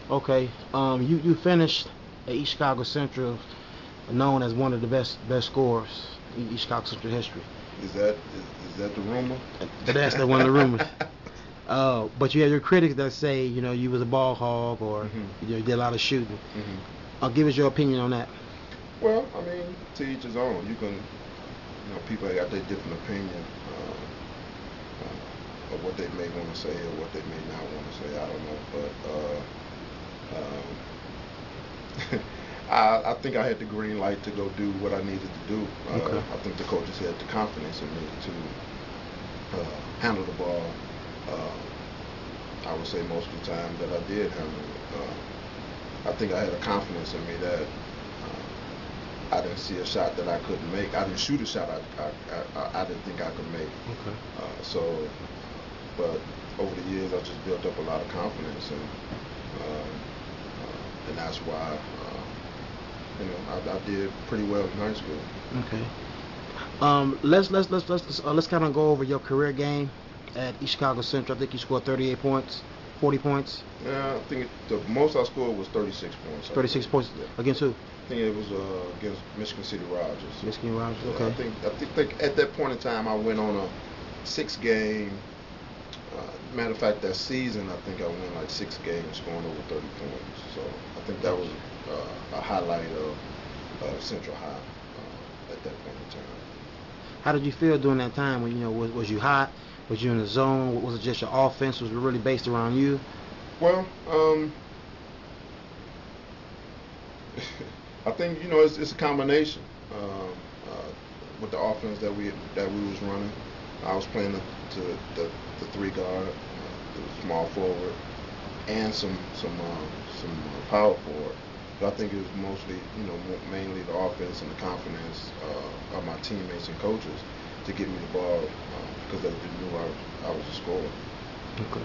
Okay. You finished at East Chicago Central, known as one of the best scorers in East Chicago Central history. Is that the rumor? That's the one of the rumors. But you have your critics that say you was a ball hog or hmm you did a lot of shooting. hmm Give us your opinion on that. Well, I mean, to each his own. People got their different opinion of what they may want to say or what they may not want to say. I don't know, but I think I had the green light to go do what I needed to do. Okay. I think the coaches had the confidence in me to handle the ball. I would say most of the time that I did handle it. I think I had a confidence in me that I didn't see a shot that I couldn't make. I didn't shoot a shot I didn't think I could make. Okay. But over the years, I just built up a lot of confidence, and that's why I did pretty well in high school. Okay. Let's kind of go over your career game at East Chicago Central. I think you scored 38 points, 40 points, Yeah, I think the most I scored was 36 points. I 36 believe. points Yeah. against who? I think it was against Michigan City Rogers. Michigan Rogers. Yeah, Okay. I think at that point in time I went on a 6 game. Matter of fact, that season I think I won like 6 games, scoring over 30 points. So I think that was a highlight of Central High at that point in time. How did you feel during that time? When was you hot? Was you in the zone? Was it just your offense was really based around you? Well, I think it's a combination with the offense that we was running. I was playing the 3 guard, the small forward, and some power forward. But I think it was mostly mainly the offense and the confidence of my teammates and coaches to get me the ball because they knew I was a scorer. Okay.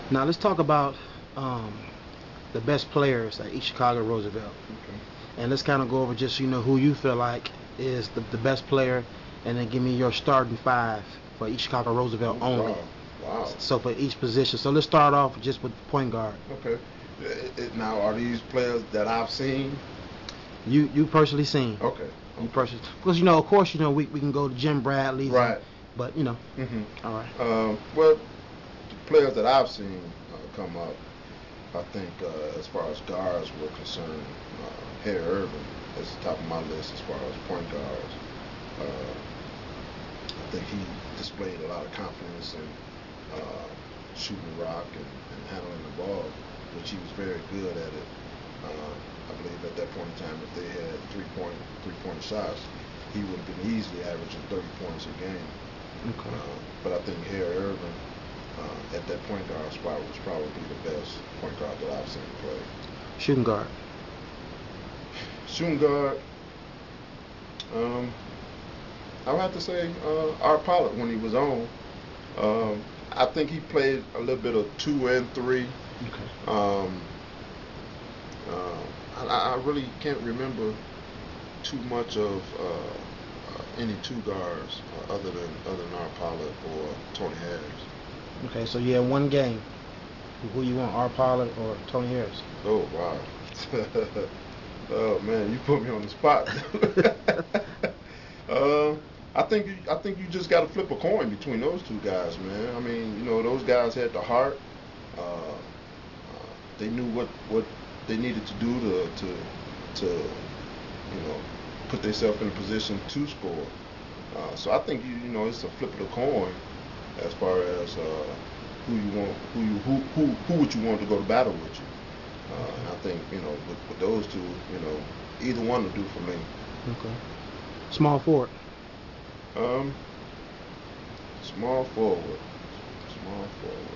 Now let's talk about um, the best players at East Chicago Roosevelt, Okay. and let's kind of go over just who you feel like is the best player, and then give me your starting five for East Chicago Roosevelt Oh only. wow, wow. So for each position. So let's start off just with point guard. Okay. Now, are these players that I've seen? You personally seen. Okay. You Okay. personally, because of course we can go to Jim Bradley's, Right. but hmm all right. Well, the players that I've seen come up, I think as far as guards were concerned, Harry Irvin is the top of my list as far as point guards. Uh, I think he displayed a lot of confidence in shooting the rock and handling the ball, which he was very good at it. I believe at that point in time, if they had three point shots, he would have been easily averaging 30 points a game. Okay. But I think Harry Irvin at that point guard spot was probably the best point guard that I've seen play. Shooting guard. Shooting guard, um, I would have to say Art Pollard when he was on. I think he played a little bit of 2 and 3. Okay. Um, I really can't remember too much of any 2 guards other than Art Pollard or Tony Harris. Okay. So you have one game. Who you want, Art Pollard or Tony Harris? Oh wow. Oh man, you put me on the spot. uh, I think you just got to flip a coin between those 2 guys, man. I mean, those guys had the heart. They knew what they needed to do to put themselves in a position to score. So I think it's a flip of the coin as far as who you want, who would you want to go to battle with you. And I think with those two, either one will do for me. Okay. Small forward. Um, small forward, small forward.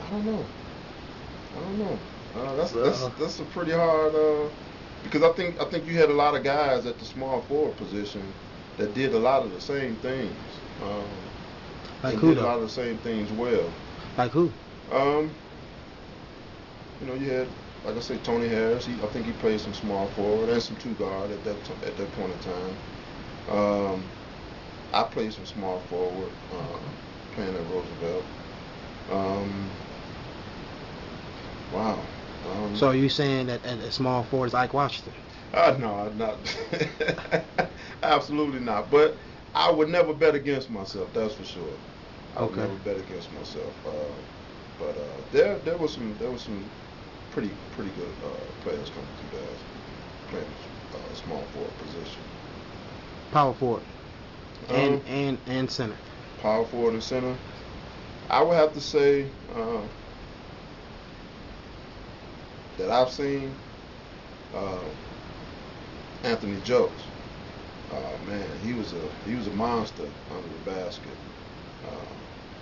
I don't know. I don't know. That's a pretty hard because I think you had a lot of guys at the small forward position that did a lot of the same things. Um, Like and who did a lot though? of the same things well. Like who? Um, you had, like I say, Tony Harris. I think he played some small forward and some 2 guard at that point in time. Um, I played some small forward playing at Roosevelt. Um, Wow. So are you saying that at small forward is Ike Washington? No, not absolutely not. But I would never bet against myself. That's for sure. I would Okay. never bet against myself. But there was some pretty good players coming through there playing small forward position. Power forward Um, and center. Power forward and center. I would have to say that I've seen uh, Anthony Jokes. Man, he was a monster under the basket. Uh,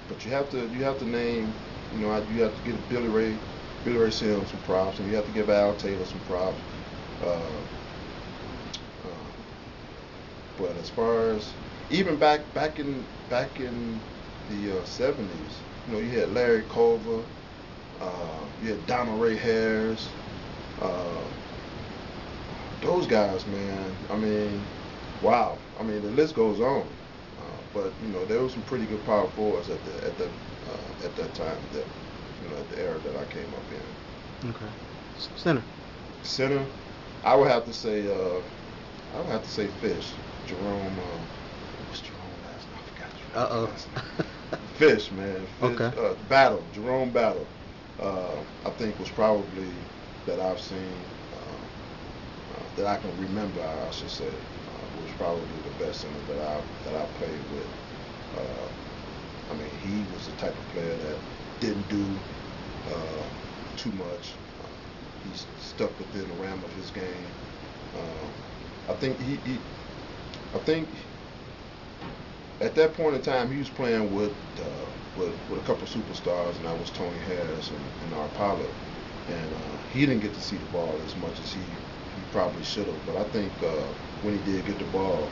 but you have to name, you have to give Billy Ray Sims some props, and you have to give Al Taylor some props. Uh, uh, but as far as even back in the '70s, you had Larry Culver, you had Donald Ray Harris. Uh, those guys, man. I mean, wow. I mean, the list goes on. But there were some pretty good power forwards at that time, at the era that I came up in. Okay. Center. Center, I would have to say Fish, Jerome. What's Jerome last name? I forgot Jerome last name. Fish, man. Fish, Okay. Battle, Jerome Battle. I think was probably that I've seen that I can remember. I should say was probably the best center that I played with. I mean, he was the type of player that didn't do too much. He stuck within the realm of his game. I think I think at that point in time he was playing with a couple of superstars, and that was Tony Harris and our pilot. And he didn't get to see the ball as much as he probably should have. But I think when he did get the ball,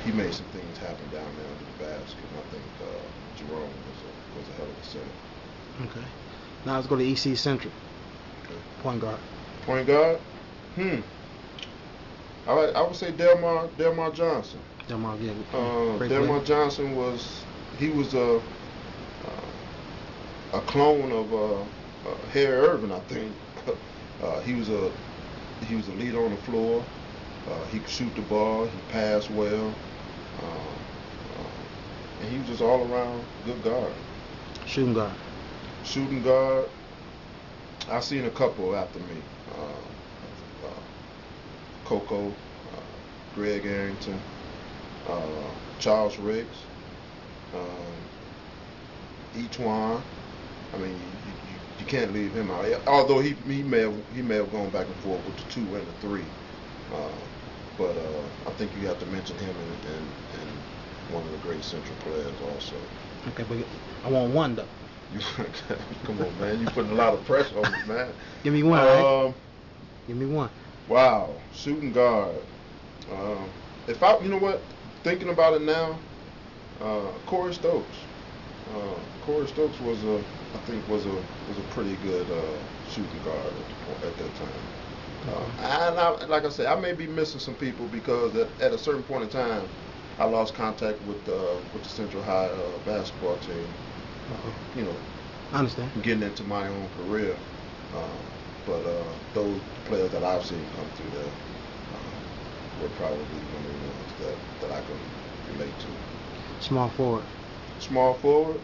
he made some things happen down there under the basket. And I think Jerome was a hell of a center. Okay. Now let's go to EC Central. Okay. Point guard. Point guard. I would say Delmar Johnson. Delmar, yeah. Delmar Johnson was a clone of Harry Irvin, I think. He was a leader on the floor. He could shoot the ball. He passed well, and he was just all around good guard. Shooting guard. Shooting guard. I've seen a couple after me. Coco, Greg Arrington, Charles Riggs, Etuan. I mean, you can't leave him out. Although he may have gone back and forth with the 2 and the 3, but I think you have to mention him and one of the great Central players also. Okay, but I want one though. Come on, man! You putting a lot of pressure on me, man. Give me one. Right? Give me one. Wow, shooting guard. You know what? Thinking about it now, Corey Stokes. Corey Stokes was a pretty good shooting guard at that time. And like I said, I may be missing some people because at a certain point in time, I lost contact with the Central High basketball team. I understand. Getting into my own career, but those players that I've seen come through there were probably one of the ones that I could relate to. Small forward. Small forward.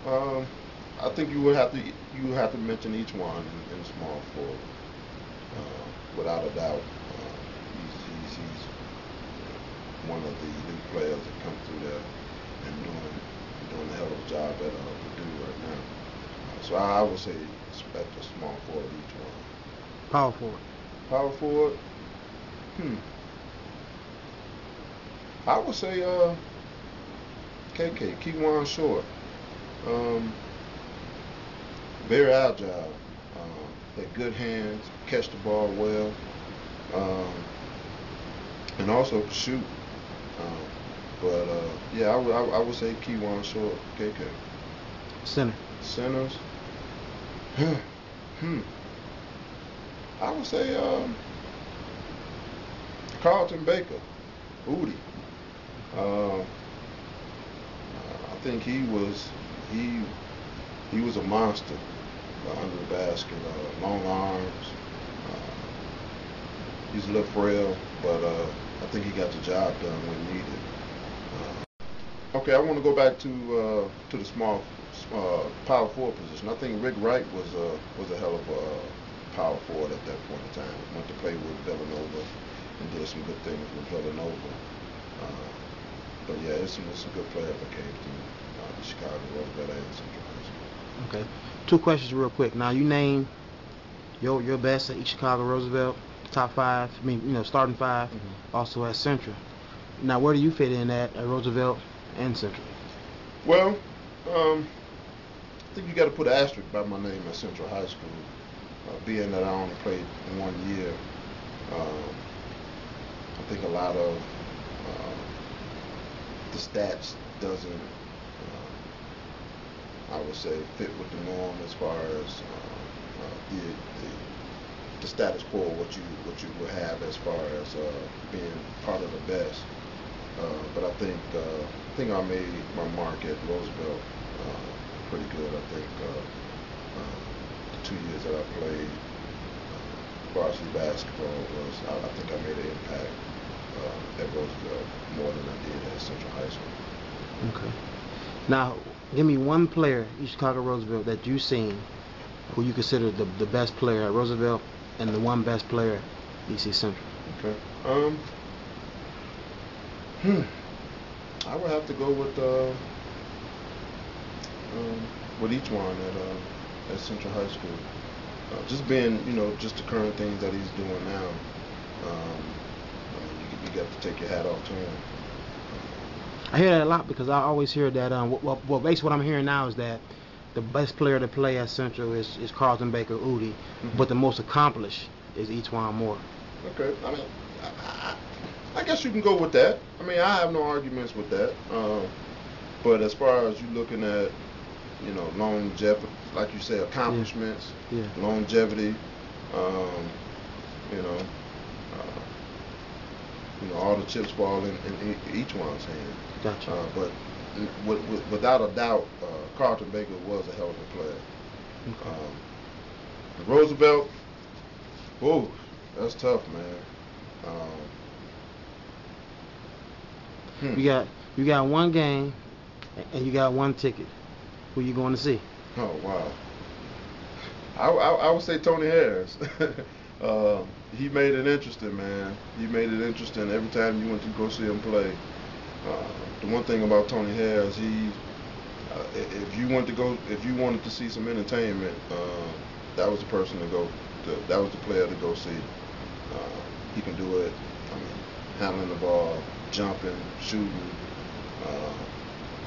I think you would have to mention each one in small forward. Without a doubt, he's one of the elite players that come through there and doing a hell of a job at Purdue right now. So I would say expect a small forward each one. Power forward. Power forward. I would say KK, Kewan Short. Very agile. Had good hands, catch the ball well, and also could shoot. Yeah, I would say Kewan Short, KK. Center. Centers. I would say Carlton Baker, Udi. I think he was a monster under the basket, long arms. He's a little frail, but I think he got the job done when needed. Okay, I want to go back to the small power forward position. I think Rick Wright was a hell of a power forward at that point in time. Went to play with Villanova and did some good things with Villanova. But yeah, there's some good players that came through the Chicago Roosevelt and Central High School. Okay. Two questions real quick. Now you name your best at East Chicago Roosevelt, top five. I mean, starting 5. Mm-hmm. Also at Central. Now, where do you fit in at Roosevelt and Central? Well, I think you got to put an asterisk by my name at Central High School, being that I only played 1 year. I think a lot of the stats doesn't, I would say, fit with the norm as far as the status quo, what you would have as far as being part of the best. But I think I made my mark at Roosevelt pretty good. I think the 2 years that I played varsity basketball I think I made an impact at Roosevelt more than I did at Central High School. Okay. Now, give me one player, East Chicago Roosevelt, that you've seen who you consider the best player at Roosevelt and the one best player at EC Central. Okay. I would have to go with each one at Central High School. Just being, just the current things that he's doing now. You got to take your hat off to him. I hear that a lot because I always hear that. Well, basically what I'm hearing now is that the best player to play at Central is Carlton Baker Udi, Mm-hmm. but the most accomplished is E'Twaun Moore. Okay. I mean, I guess you can go with that. I mean, I have no arguments with that. But as far as you looking at, longevity, like you say, accomplishments, Yeah. longevity, you know, all the chips fall in each one's hand. Gotcha. But without a doubt, Carlton Baker was a hell of a player. Okay. Roosevelt, whoa, that's tough, man. You got one game and you got one ticket. Who you going to see? Oh wow. I would say Tony Harris. He made it interesting, man. He made it interesting every time you went to go see him play. The one thing about Tony Harris, if you wanted to see some entertainment, that was the person to go. That was the player to go see. He can do it. I mean, handling the ball, jumping, shooting.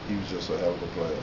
He was just a hell of a player.